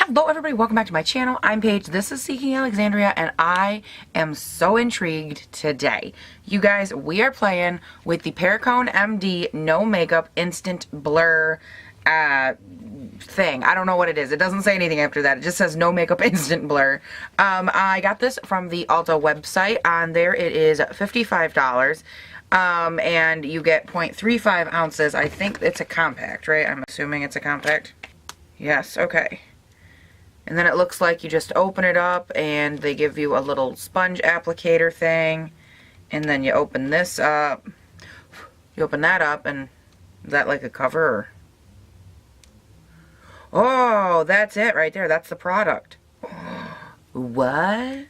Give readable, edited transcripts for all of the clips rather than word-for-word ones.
Hello everybody, welcome back to my channel. I'm Paige, this is Seeking Alexandria, and I am so intrigued today. You guys, we are playing with the Perricone MD No Makeup Instant Blur thing. I don't know what it is. It doesn't say anything after that. It just says No Makeup Instant Blur. I got this from the Ulta website. On there it is $55. And you get 0.35 ounces. I think it's a compact, right? I'm assuming it's a compact. Yes, okay. And then it looks like you just open it up and they give you a little sponge applicator thing. And then you open this up. You open that up and is that like a cover? Or? Oh, that's it right there. That's the product. What?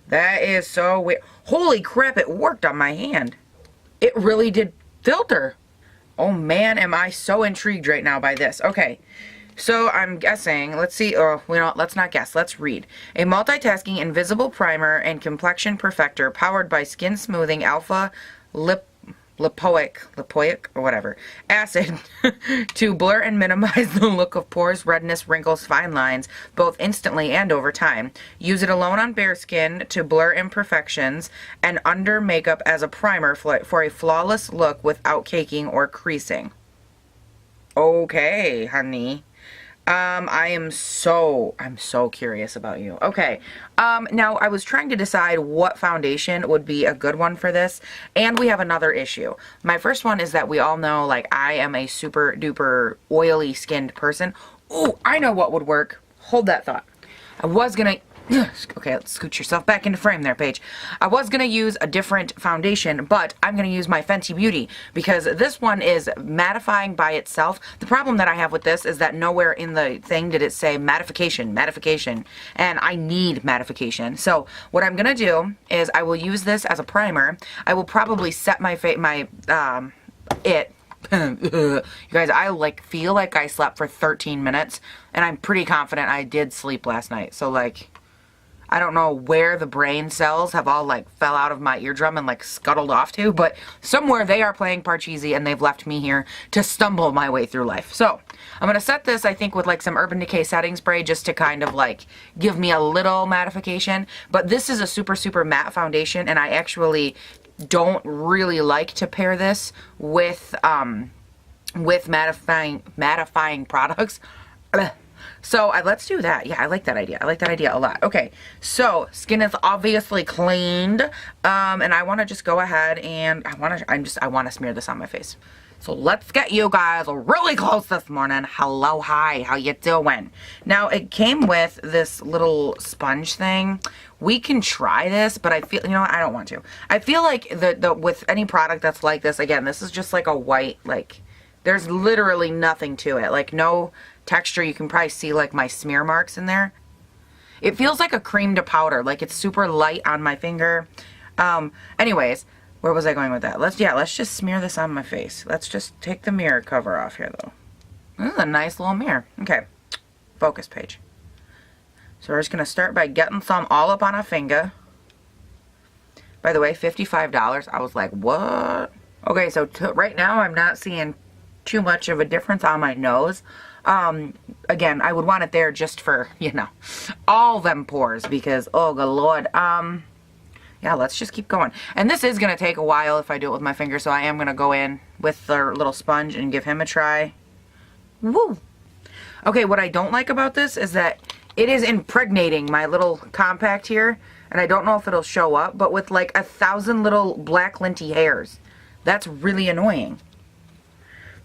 That is so weird. Holy crap, it worked on my hand. It really did filter. Oh man, am I so intrigued right now by this. Okay. So I'm guessing, let's see, let's not guess, let's read. A multitasking invisible primer and complexion perfector powered by skin smoothing alpha lipoic or whatever acid to blur and minimize the look of pores, redness, wrinkles, fine lines, both instantly and over time. Use it alone on bare skin to blur imperfections and under makeup as a primer for a flawless look without caking or creasing. Okay, honey. I'm so curious about you. Okay, now I was trying to decide what foundation would be a good one for this, and we have another issue. My first one is that we all know, like, I am a super duper oily skinned person. Oh, I know what would work. Hold that thought. I was gonna... Okay, let's scoot yourself back into frame there, Paige. I was going to use a different foundation, but I'm going to use my Fenty Beauty because this one is mattifying by itself. The problem that I have with this is that nowhere in the thing did it say mattification, and I need mattification. So what I'm going to do is I will use this as a primer. I will probably set my you guys, I feel like I slept for 13 minutes, and I'm pretty confident I did sleep last night. So like, I don't know where the brain cells have all fell out of my eardrum and scuttled off to, but somewhere they are playing Parcheesi and they've left me here to stumble my way through life. So I'm going to set this, I think, with some Urban Decay setting spray just to kind of give me a little mattification. But this is a super matte foundation, and I actually don't really like to pair this with mattifying products. So let's do that. Yeah, I like that idea. I like that idea a lot. Okay, so skin is obviously cleaned, and I want to just go ahead and I want to smear this on my face. So let's get you guys really close this morning. Hello, hi, how you doing? Now it came with this little sponge thing. We can try this, but I feel, I don't want to. I feel like with any product that's like this, again, this is just like a white, there's literally nothing to it. No texture. You can probably see my smear marks in there. It feels like a cream to powder. It's super light on my finger. Anyways, where was I going with that? Let's just smear this on my face. Let's just take the mirror cover off here though. This is a nice little mirror. Okay, focus, Page. So we're just gonna start by getting some all up on a finger. By the way, $55. I was like, what? Okay, so right now I'm not seeing too much of a difference on my nose. Again, I would want it there just for, all them pores because, oh good lord. Yeah, let's just keep going. And this is going to take a while if I do it with my finger, so I am going to go in with the little sponge and give him a try. Woo! Okay, what I don't like about this is that it is impregnating my little compact here, and I don't know if it'll show up, but with 1,000 little black linty hairs. That's really annoying.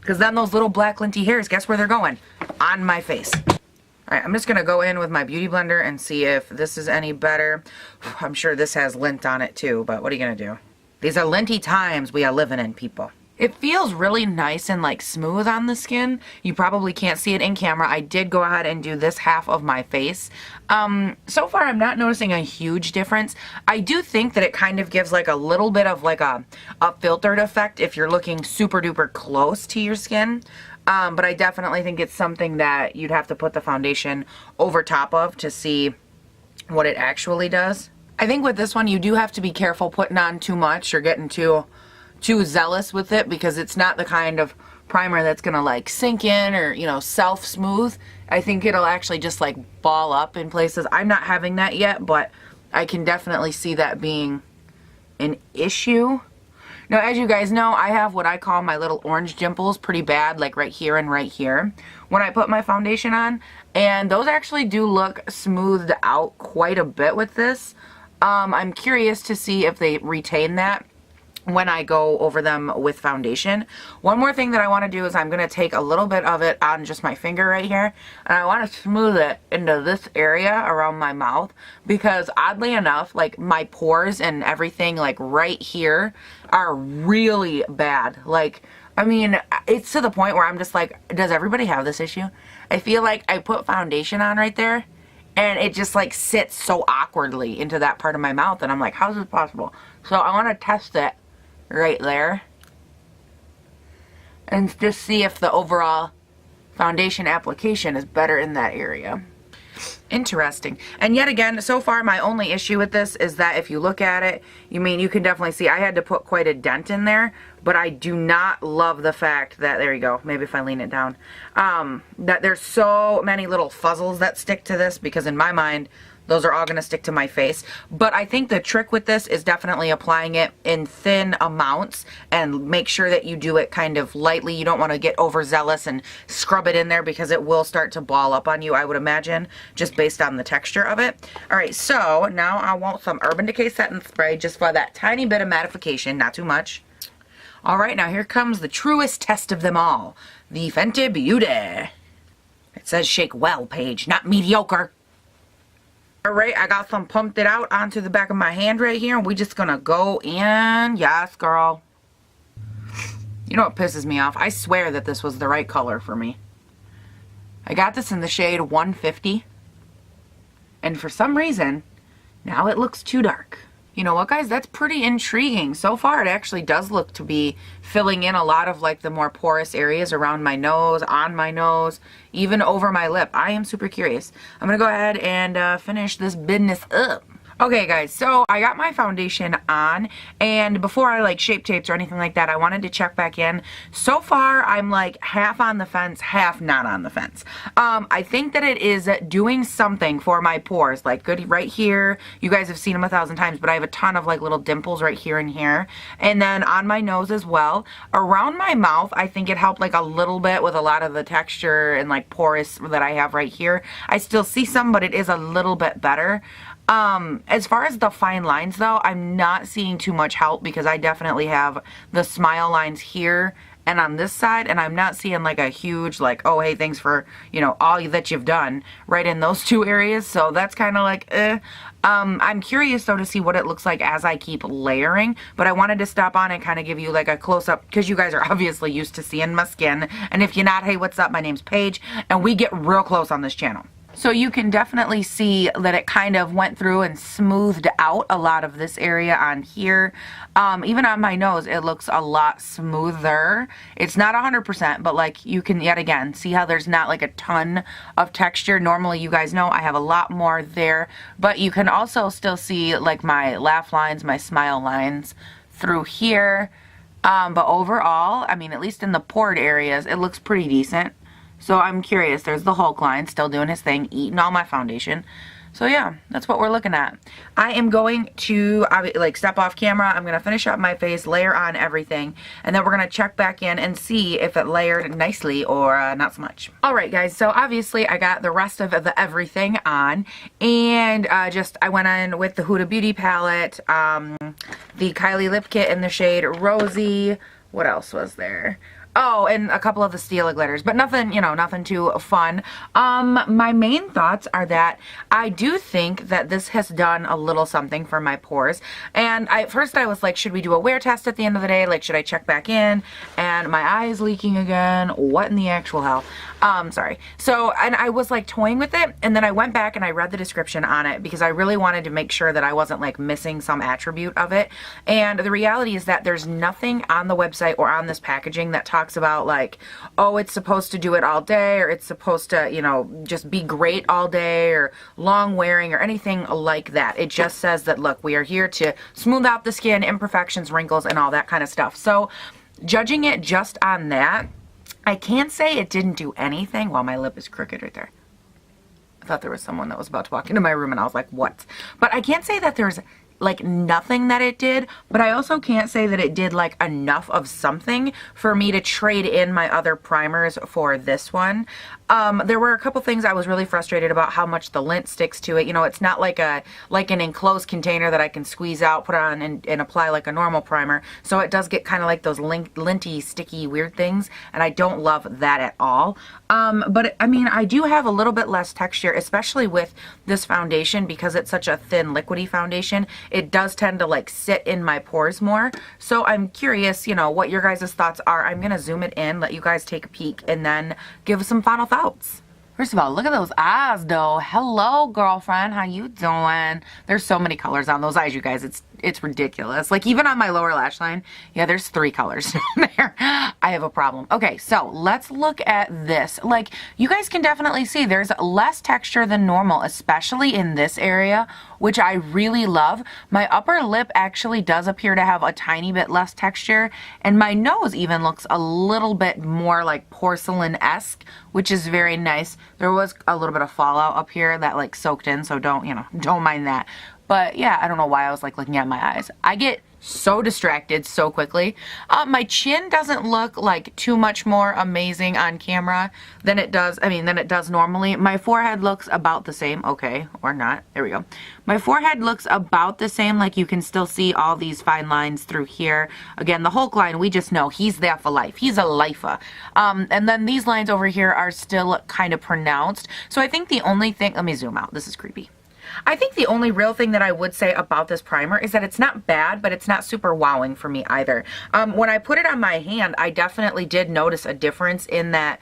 Because then those little black linty hairs, guess where they're going? On my face. Alright, I'm just going to go in with my beauty blender and see if this is any better. I'm sure this has lint on it too, but what are you going to do? These are linty times we are living in, people. It feels really nice and smooth on the skin. You probably can't see it in camera. I did go ahead and do this half of my face. So far I'm not noticing a huge difference. I do think that it kind of gives a little bit of a filtered effect if you're looking super duper close to your skin. But I definitely think it's something that you'd have to put the foundation over top of to see what it actually does. I think with this one you do have to be careful putting on too much or getting too zealous with it because it's not the kind of primer that's gonna sink in or self smooth. I think it'll actually just like ball up in places. I'm not having that yet, but I can definitely see that being an issue. Now, as you guys know, I have what I call my little orange dimples pretty bad, like right here and right here when I put my foundation on. And those actually do look smoothed out quite a bit with this. I'm curious to see if they retain that when I go over them with foundation. One more thing that I want to do is I'm going to take a little bit of it on just my finger right here, and I want to smooth it into this area around my mouth, because oddly enough, like my pores and everything like right here are really bad. Like, I mean, it's to the point where I'm just like, does everybody have this issue? I feel like I put foundation on right there and it just like sits so awkwardly into that part of my mouth, and I'm like, how is this possible? So I want to test it right there and just see if the overall foundation application is better in that area. Interesting. And yet again, so far my only issue with this is that if you look at it, you can definitely see I had to put quite a dent in there, but I do not love the fact that, there you go, maybe if I lean it down, that there's so many little fuzzles that stick to this, because in my mind those are all going to stick to my face. But I think the trick with this is definitely applying it in thin amounts and make sure that you do it kind of lightly. You don't want to get overzealous and scrub it in there, because it will start to ball up on you, I would imagine, just based on the texture of it. Alright, so now I want some Urban Decay setting spray just for that tiny bit of mattification, not too much. Alright, now here comes the truest test of them all, the Fenty Beauty. It says shake well, Paige, not mediocre. Alright, I got some pumped it out onto the back of my hand right here, and we just gonna go in. Yes, girl. You know what pisses me off? I swear that this was the right color for me. I got this in the shade 150, and for some reason, now it looks too dark. You know what, guys? That's pretty intriguing. So far, it actually does look to be filling in a lot of like the more porous areas around my nose, on my nose, even over my lip. I am super curious. I'm gonna go ahead and finish this business up. Okay guys, so I got my foundation on, and before I like shape tapes or anything like that, I wanted to check back in. So far, I'm like half on the fence, half not on the fence. I think that it is doing something for my pores, like good right here. You guys have seen them 1,000 times, but I have a ton of like little dimples right here and here. And then on my nose as well. Around my mouth, I think it helped like a little bit with a lot of the texture and like porous that I have right here. I still see some, but it is a little bit better. As far as the fine lines though, I'm not seeing too much help, because I definitely have the smile lines here and on this side, and I'm not seeing like a huge like, oh hey, thanks for, you know, all that you've done right in those two areas. So that's kind of like I'm curious though to see what it looks like as I keep layering, but I wanted to stop on and kind of give you like a close-up, because you guys are obviously used to seeing my skin, and if you're not, hey, what's up, my name's Paige, and we get real close on this channel. So you can definitely see that it kind of went through and smoothed out a lot of this area on here. Even on my nose, it looks a lot smoother. It's not 100%, but like you can yet again see how there's not like a ton of texture. Normally, you guys know I have a lot more there, but you can also still see like my laugh lines, my smile lines through here. But overall, I mean, at least in the pored areas, it looks pretty decent. So I'm curious. There's the Hulk line still doing his thing, eating all my foundation. So yeah, that's what we're looking at. I am going to like step off camera. I'm going to finish up my face, layer on everything, and then we're going to check back in and see if it layered nicely or not so much. Alright guys, so obviously I got the rest of the everything on, and I went in with the Huda Beauty palette, the Kylie lip kit in the shade Rosy. What else was there? Oh, and a couple of the Stila glitters, but nothing, you know, nothing too fun. My main thoughts are that I do think that this has done a little something for my pores. And at first I was like, should we do a wear test at the end of the day? Like, should I check back in? And my eye is leaking again. What in the actual hell? Sorry. So, and I was like toying with it, and then I went back and I read the description on it, because I really wanted to make sure that I wasn't like missing some attribute of it. And the reality is that there's nothing on the website or on this packaging that talks about like, oh, it's supposed to do it all day, or it's supposed to, you know, just be great all day, or long wearing, or anything like that. It just says that, look, we are here to smooth out the skin, imperfections, wrinkles, and all that kind of stuff. So judging it just on that, I can't say it didn't do anything. Well, my lip is crooked right there. I thought there was someone that was about to walk into my room and I was like, what? But I can't say that there's like nothing that it did, but I also can't say that it did like enough of something for me to trade in my other primers for this one. There were a couple things I was really frustrated about, how much the lint sticks to it. You know, it's not like an enclosed container that I can squeeze out, put on and apply like a normal primer. So it does get kind of like those linty, sticky, weird things, and I don't love that at all. But I mean, I do have a little bit less texture, especially with this foundation, because it's such a thin liquidy foundation. It does tend to like sit in my pores more. So I'm curious, you know, what your guys' thoughts are. I'm gonna zoom it in, let you guys take a peek, and then give some final thoughts. First of all, look at those eyes though. Hello, girlfriend. How you doing? There's so many colors on those eyes, you guys. It's ridiculous. Like even on my lower lash line, yeah, there's 3 colors down there. I have a problem. Okay, so let's look at this. Like you guys can definitely see there's less texture than normal, especially in this area, which I really love. My upper lip actually does appear to have a tiny bit less texture, and my nose even looks a little bit more like porcelain-esque, which is very nice. There was a little bit of fallout up here that like soaked in, so don't mind that. But yeah, I don't know why I was like looking at my eyes. I get so distracted so quickly. My chin doesn't look like too much more amazing on camera than it does, than it does normally. My forehead looks about the same. Okay, or not. There we go. My forehead looks about the same. Like you can still see all these fine lines through here. Again, the Hulk line, we just know he's there for life. He's a lifer. And then these lines over here are still kind of pronounced. So I think the only thing, let me zoom out. This is creepy. I think the only real thing that I would say about this primer is that it's not bad, but it's not super wowing for me either. When I put it on my hand, I definitely did notice a difference in that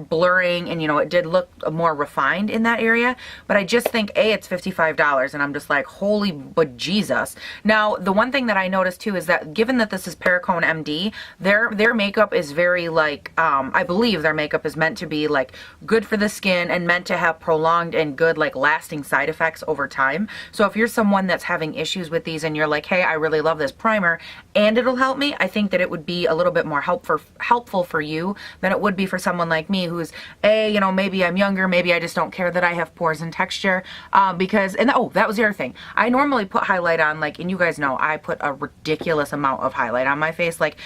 blurring, and you know, it did look more refined in that area. But I just think, A, it's $55, and I'm just like, holy bejesus. Now, the one thing that I noticed too is that given that this is Perricone MD, their makeup is very like, I believe their makeup is meant to be like good for the skin and meant to have prolonged and good like lasting side effects over time. So if you're someone that's having issues with these and you're like, hey, I really love this primer and it'll help me, I think that it would be a little bit more helpful for you than it would be for someone like me who's, you know, maybe I'm younger, maybe I just don't care that I have pores and texture, because, and oh, that was the other thing. I normally put highlight on, like, and you guys know I put a ridiculous amount of highlight on my face. Like,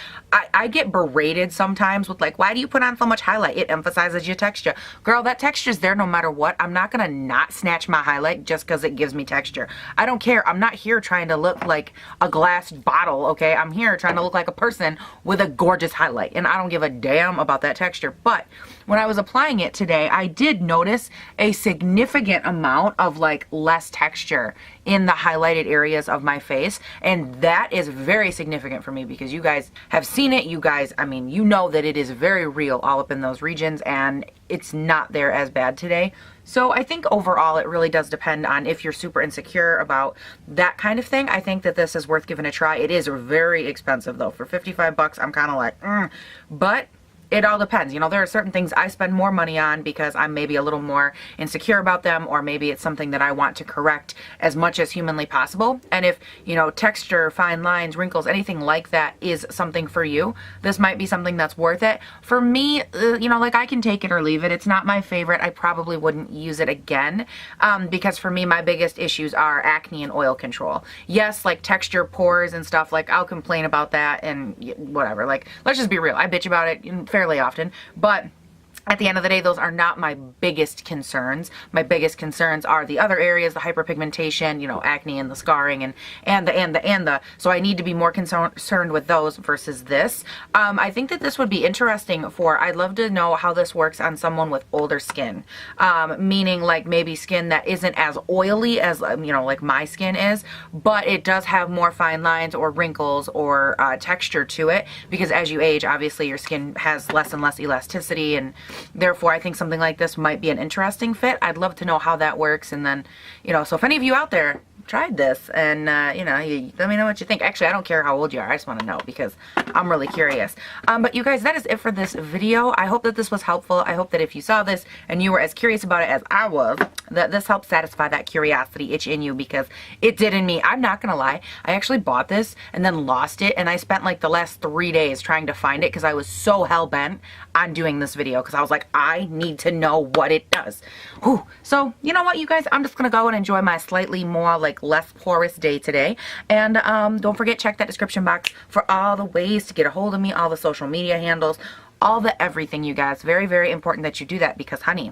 I get berated sometimes with like, why do you put on so much highlight? It emphasizes your texture. Girl, that texture's there no matter what. I'm not gonna not snatch my highlight just because it gives me texture. I don't care. I'm not here trying to look like a glass bottle, okay? I'm here trying to look like a person with a gorgeous highlight, and I don't give a damn about that texture. But when I was applying it today, I did notice a significant amount of like less texture in the highlighted areas of my face, and that is very significant for me because you guys have seen it. You guys, I mean, you know that it is very real all up in those regions, and it's not there as bad today. So I think overall it really does depend on if you're super insecure about that kind of thing. I think that this is worth giving a try. It is very expensive though. For 55 bucks, I'm kind of like, but it all depends. You know, there are certain things I spend more money on because I'm maybe a little more insecure about them, or maybe it's something that I want to correct as much as humanly possible. And if, you know, texture, fine lines, wrinkles, anything like that is something for you, this might be something that's worth it. For me, you know, like I can take it or leave it. It's not my favorite. I probably wouldn't use it again because for me, my biggest issues are acne and oil control. Yes, like texture, pores and stuff, like I'll complain about that and whatever. Like, let's just be real. I bitch about it fairly often, but at the end of the day, those are not my biggest concerns. My biggest concerns are the other areas, the hyperpigmentation, you know, acne and the scarring and the, so I need to be more concerned with those versus this. I think that this would be interesting I'd love to know how this works on someone with older skin, meaning like maybe skin that isn't as oily as, you know, like my skin is, but it does have more fine lines or wrinkles or texture to it, because as you age, obviously your skin has less and less elasticity, and therefore I think something like this might be an interesting fit. I'd love to know how that works. And then, you know, so if any of you out there tried this and you know, let me know what you think. Actually, I don't care how old you are, I just want to know because I'm really curious. But you guys, that is it for this video. I hope that this was helpful. I hope that if you saw this and you were as curious about it as I was, This helps satisfy that curiosity itch in you, because it did in me. I'm not gonna lie, I actually bought this and then lost it, and I spent like the last 3 days trying to find it because I was so hell-bent on doing this video, because I was like, I need to know what it does. Whew. So you know what, you guys, I'm just gonna go and enjoy my slightly more like less porous day today. And don't forget, check that description box for all the ways to get a hold of me, all the social media handles, all the everything, you guys. Very, very important that you do that, because honey,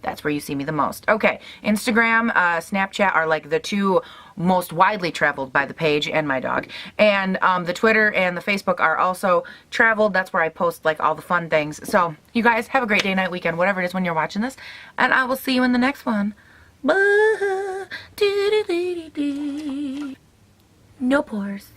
that's where you see me the most. Okay, Instagram, Snapchat are like the two most widely traveled by the page and my dog. And the Twitter and the Facebook are also traveled. That's where I post like all the fun things. So you guys have a great day, night, weekend, whatever it is when you're watching this. And I will see you in the next one. Bye. No pores.